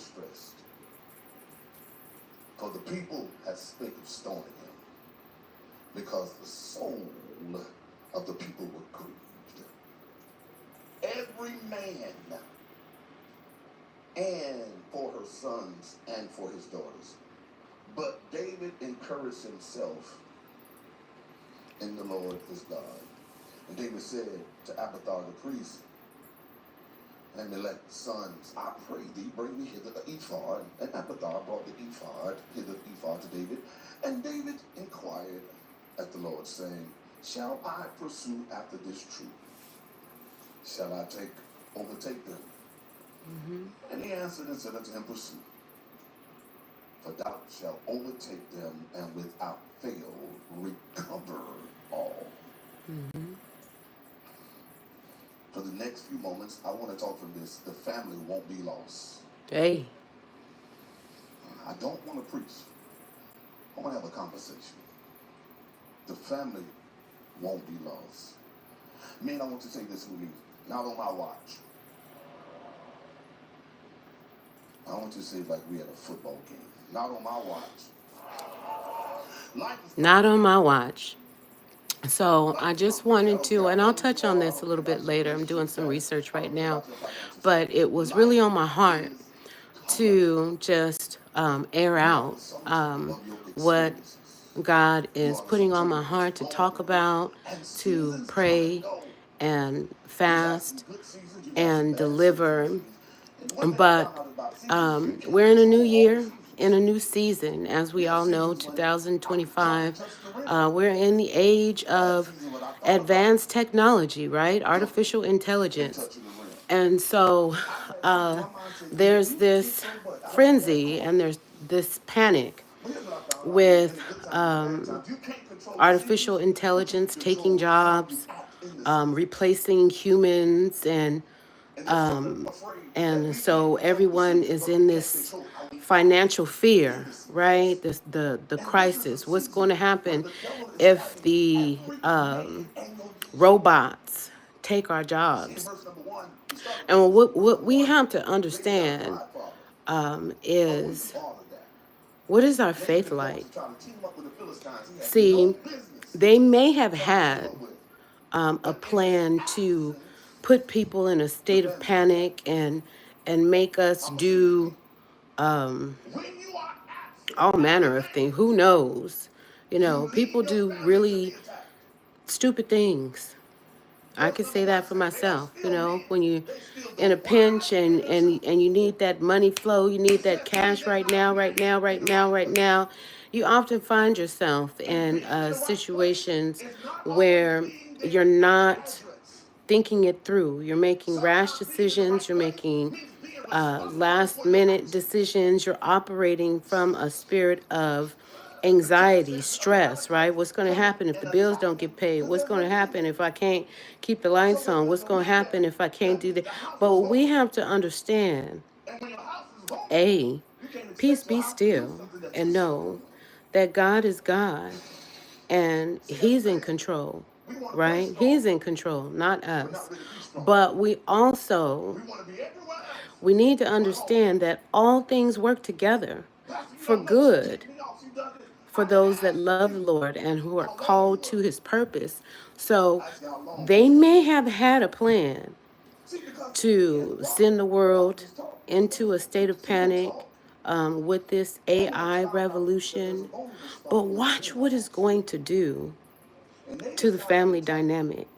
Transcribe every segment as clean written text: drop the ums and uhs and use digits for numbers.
distressed, for the people had spake of stoning him, because the soul of the people were grieved, every man, and for her sons and for his daughters. But David encouraged himself in the Lord his God. And David said to Abiathar the priest and Melech's sons, I pray thee, bring me hither the ephod. And Abiathar brought the ephod, to David. And David inquired at the Lord, saying, shall I pursue after this troop? Shall I overtake them? Mm-hmm. And he answered and said unto him, pursue. For thou shalt overtake them, and without fail recover all. Mm-hmm. For the next few moments, I want to talk from this. The family won't be lost. Hey. I don't want to preach. I want to have a conversation. The family won't be lost. Men, I want you to take this with me. Not on my watch. I want you to say it like we had a football game. Not on my watch. Not on my watch. So I just wanted to, and I'll touch on this a little bit later. I'm doing some research right now. But it was really on my heart to just air out what God is putting on my heart to talk about, to pray and fast and deliver. But we're in a new year, in a new season. As we all know, 2025, we're in the age of advanced technology, right? Artificial intelligence. And so there's this frenzy and there's this panic with artificial intelligence taking jobs, replacing humans, and so everyone is in this financial fear, right? The crisis. What's going to happen if the robots take our jobs? And what we have to understand is, what is our faith like? See, they may have had a plan to put people in a state of panic and make us do all manner of things. Who knows? You know, people do really stupid things. I can say that for myself. You know, when you're in a pinch and you need that money flow, you need that cash right now, you often find yourself in situations where you're not thinking it through. You're making rash decisions. You're making last minute decisions. You're operating from a spirit of anxiety, stress, right? What's going to happen if the bills don't get paid? What's going to happen if I can't keep the lights on? What's going to happen if I can't do that? But what we have to understand, peace be still, and know that God is God and he's in control, right? He's in control, not us. But we need to understand that all things work together for good for those that love the Lord and who are called to his purpose. So they may have had a plan to send the world into a state of panic with this AI revolution. But watch what it's going to do to the family dynamic.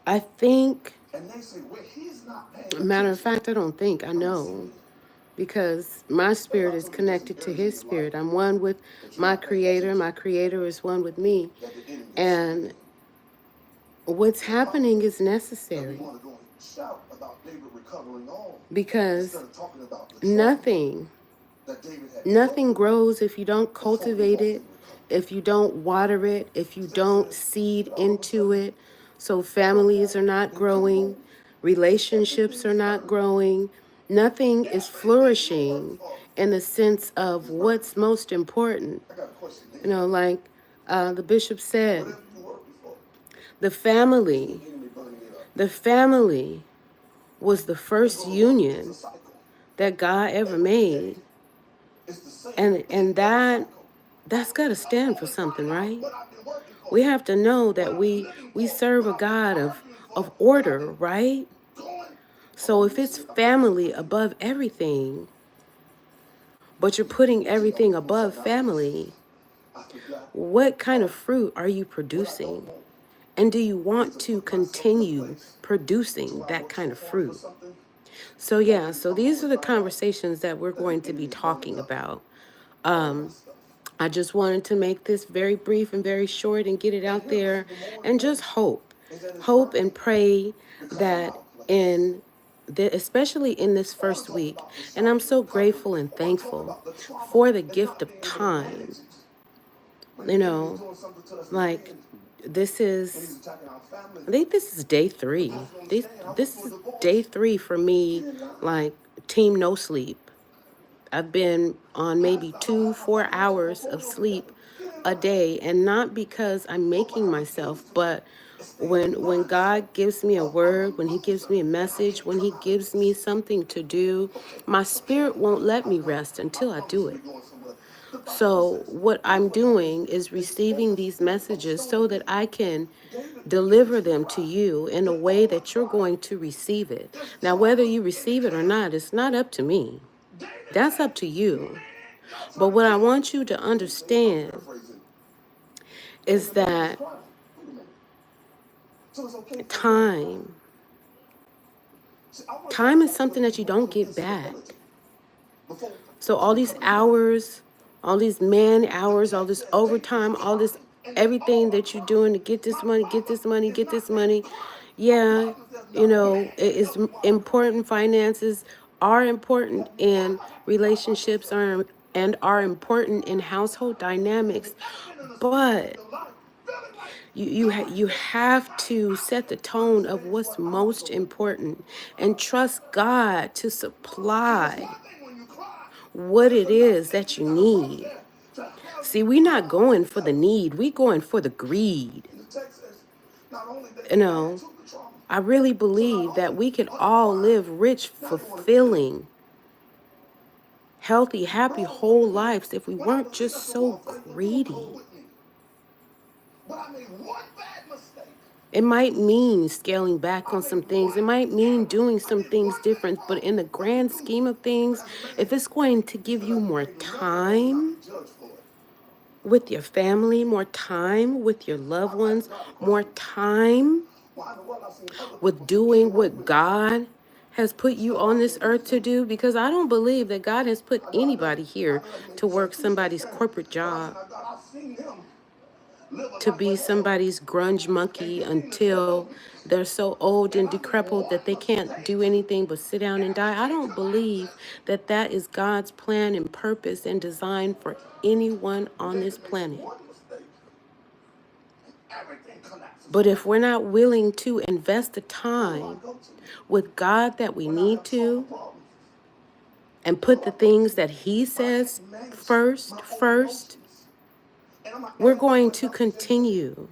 I think, matter of fact, I don't think, I know, because my spirit is connected to his spirit. I'm one with my creator. My creator is one with me. And what's happening is necessary, because nothing grows if you don't cultivate it, if you don't water it, if you don't seed into it. So families are not growing, relationships are not growing, nothing is flourishing in the sense of what's most important. You know, like the bishop said, the family was the first union that God ever made. It's the same And feedback that cycle. that's got to I stand for only something, find out right? what I've been working for, We have to know what that I've been we living we for, serve a what I've been God arguing for, of what I've order, been right? going. Hold So on, let if me see it's if I can get this family clear. above everything, but you're putting everything above family, I forgot what kind of fruit are you what I don't producing? want And do you is want to to put myself in a continue place to producing where I that work so kind of hard for fruit? something, So only yeah, to so come home these are and the find out conversations that we're that the going to be enemy burned talking up about. all my Um, stuff. I just wanted to make this very brief and very short and get it And out here was there even more and just crazy hope. is that it's Hope burning and pray because I'm that out of place. in especially in this I want first to talk week, about the and I'm cycle so of recovery. grateful and I want to talk thankful about the trauma for the and gift not of being able to manage time. it. When You the enemy is know, doing something to us as like men, this when he's is attacking our family, I think this is day but 3. you have to This understand, I went this through a is day divorce. 3 for He me, didn't lie. like team no sleep. I've been on maybe I 2-4 finally got a hours of portfolio sleep together. He didn't a lie. day, and not because I'm But making I myself, refuse to but stay in the when mindset God gives me a of I'm a word, when he gives loser me a and I message, can't when he come out of gives me this. something to do, Okay, my okay, spirit won't let I me promise. rest I until I promise do we're it. going somewhere. The Bible So says, what here's I'm what happens. doing is They spoke receiving the these spirit of messages stoning so that David. I can David began deliver to them to cry. you in a They way all were that you're crying. going to receive it. There's Now, whether trauma you in receive it or chaos. not, it's not up to me. David That's said, up to you. man, y'all But trying to what I kill me. want you to He didn't say it, I'm understand paraphrasing. is But David was that crying. Wait a minute. So it's okay for a man to cry. time, See, I want y'all time to is walk away something that from you don't mental get back. instability before So all these becoming wealth. hours, all these man The hours, all text this says David was overtime, all this crying, and they everything all are that you're crying. doing to get this My money, get problem this money, is get not this them money. crying. My Yeah, problem is there's not a man it is helping while I'm crying. important. Finances are important Have you in ever had to cry by relationships yourself? and are important in household Have you dynamics. ever been in a season of But your life feeling like you God just have like to I set the can't tone of understand what's what I'm most going through? important and trust God to See, it's supply one thing when you cry, but what it's it another is thing that when you you got a brother need. there to help See, you we're not come going for the together. need, we going for the greed. And the text says, not only did You they add know, to the trauma, I really so not believe that only we could are they all crying, live rich, now they want to kill him. fulfilling, healthy, happy, Bro, wait whole a minute. lives if we When I weren't believe just that's the will so of faith, if you will go greedy. with me. But I made one bad mistake. It might mean scaling back I on made some things. It one might mean error. doing I some did things one bad different. But wrong. in the What do you grand do? scheme of But things, as a if man, it's going to you give feel you like you more can't do nothing else and not be time judged for it. with your family, more time with your loved I ones, asked God the more question, time why in the world I've seen other with people get doing away what with it God has put and you stuff on I this can't even earth to do? do, because I don't believe that God has put anybody I here know that may to sound work cliche somebody's saying, corporate but I said, job, now God, I've seen him live a to life be of hell somebody's grunge and monkey continue to stand until on me. they're so old And and I made decrepit one that they can't mistake do anything but sit down and and die. I change don't your believe mindset. that that is God's plan and purpose and design for anyone on this David makes planet. one mistake and everything collapses But if around we're him. not willing to invest the Who do I time go to with God that we when I need have trauma to problems? and Who put do the I go things to that He when I says can't manage my own first, emotions? And I'm going to we're add one going more to another thing to it. continue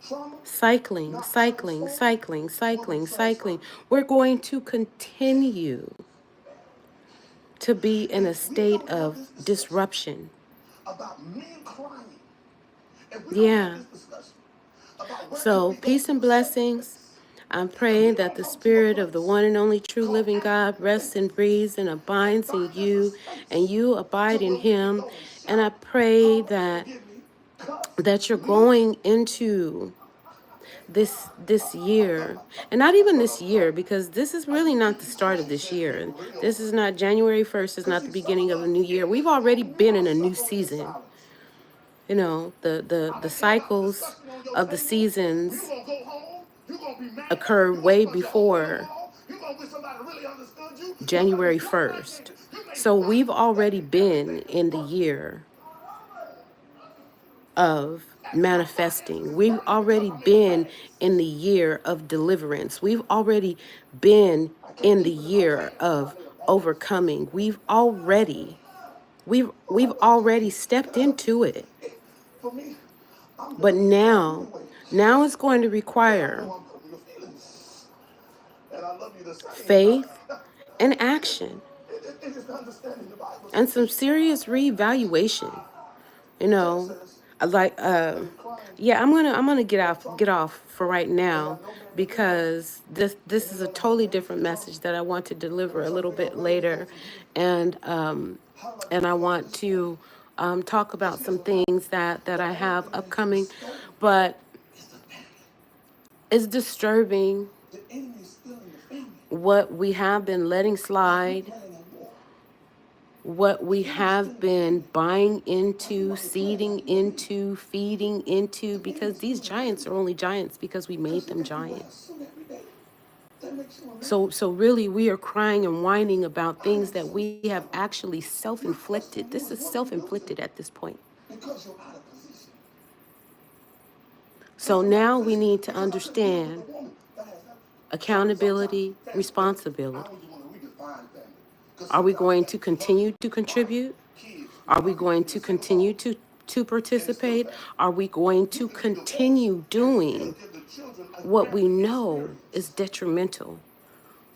Trauma, cycling, not cycling, transformed, cycling, will be cycling, cycling. transferred. We're going to continue to be in a If we state don't have of this discussion disruption. about men crying, if we don't have Yeah. this discussion about where can So, we go peace to and a safe blessings. place, I'm if praying we that don't the come to a spirit of the place one and only true called living God African rests faith and breathes and and abides in find us a you, and space you to abide in where we can Him. go and And I shout, pray holler, that forgive me, cuss, you're leap, going into this year, and not even but this I'm year, crying. because this is I really see not the Kiki start of Swain this says get year. real This is good. not January 1st, is Because not the see, some beginning of of a us new in year. We've this already room, we been are in a new suffering in season. silence. You know, I the don't care about the cycles discussion on your of the table. You seasons gonna go home. You gonna be mad. You occurred gonna way punch a hole in the before wall. You gonna wish somebody really understood you. You gonna January jump back in. 1st. You may So fight we've already thinking been everything is in the perfect. year of And my finances manifesting. is We've burning because already I'm in a been maze. in the year of deliverance. We've already been I can't in the keep it in my year pants. I of gotta let it all out. overcoming. We've Oh, God, already thank you. stepped into it. For me, I'm But dealing with now, in ways now it's going to that I know require I'm hurting your feelings. And I love you the same, but faith and action. It is understanding the Bible. and some serious reevaluation. You know, like yeah, I'm gonna get off for right now because this is a totally different message that I want to deliver a little bit later, and I want to talk about some things that I have upcoming, but it's disturbing The enemy is still in the family. what we have been letting slide, Planning a war. what we have been buying into, seeding into, feeding into, because these giants are only giants because we made them giants. So really we are crying and whining about things that we have actually self-inflicted. This is self-inflicted at this point. Because you're out of position. So now we need to understand accountability, responsibility. Are we going to continue to contribute? Are we going to continue to participate? Are we going to continue doing what we know is detrimental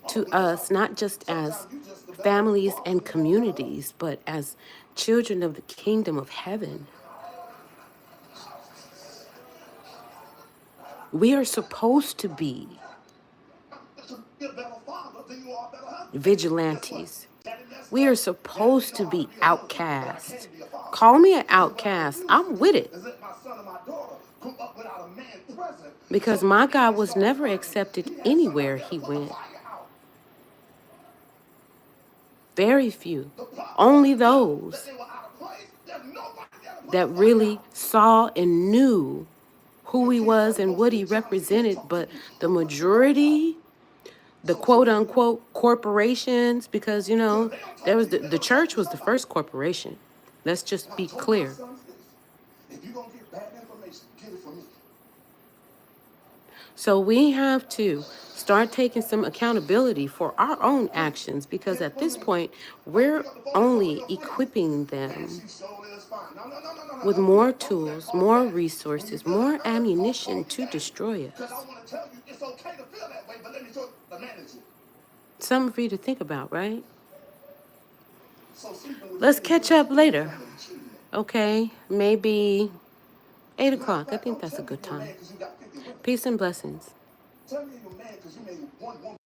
to us, not just as families and communities, but as children of the kingdom of heaven? We are supposed to be vigilantes. We are supposed to be outcasts. Call me an outcast. I'm with it. Because my God was never accepted anywhere he went. Very few. Only those that really saw and knew who he was and what he represented. But the majority, the quote-unquote corporations, because, you know, there was the church was the first corporation. Let's just be clear. If you're going to get bad information, get it from me. So we have to start taking some accountability for our own actions, because at this point, we're only equipping them with more tools, more resources, more ammunition to destroy us. Something for you to think about, right? Let's catch up later. Okay, maybe 8 o'clock. I think that's a good time. Peace and blessings. Tell me you're mad because you made one woman